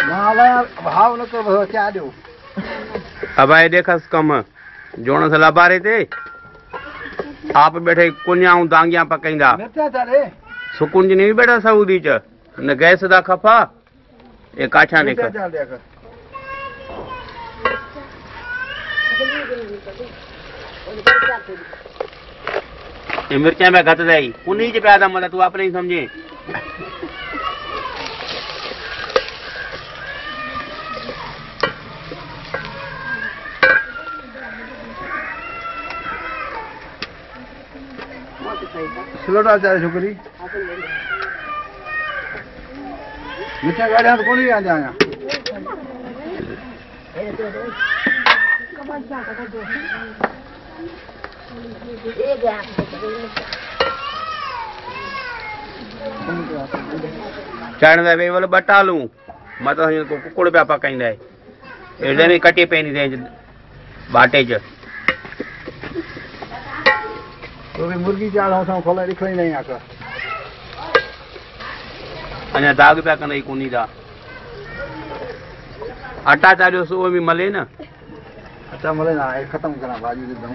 भाव न को क्या दो अब आए देखस कम जोण से लाभारे थे आप बैठे कुन्याऊं दांगिया पकईंदा सुकून जी नहीं बैठा सऊदी च न गैस दा खफा ए काछा देख ये मिर्चा में घट रही उन्हीं च प्यादा मतलब तू अपने ही समझे स्लोटा चाहे छोकरी मिर्चा गाड़ियां तो कौन ही आ जाया चढ़ वे वाले बटालू मत को कुकड़ पे पकाइंदा है एडे में कटी पेनी दे बाटे च तो भी मुर्गी चाल हम खोला दिख नहीं आका अने दाग पे कने कोनी दा आटा चारियो सो भी मले ना अच्छा मले ना खत्म करा भाजी दे दूं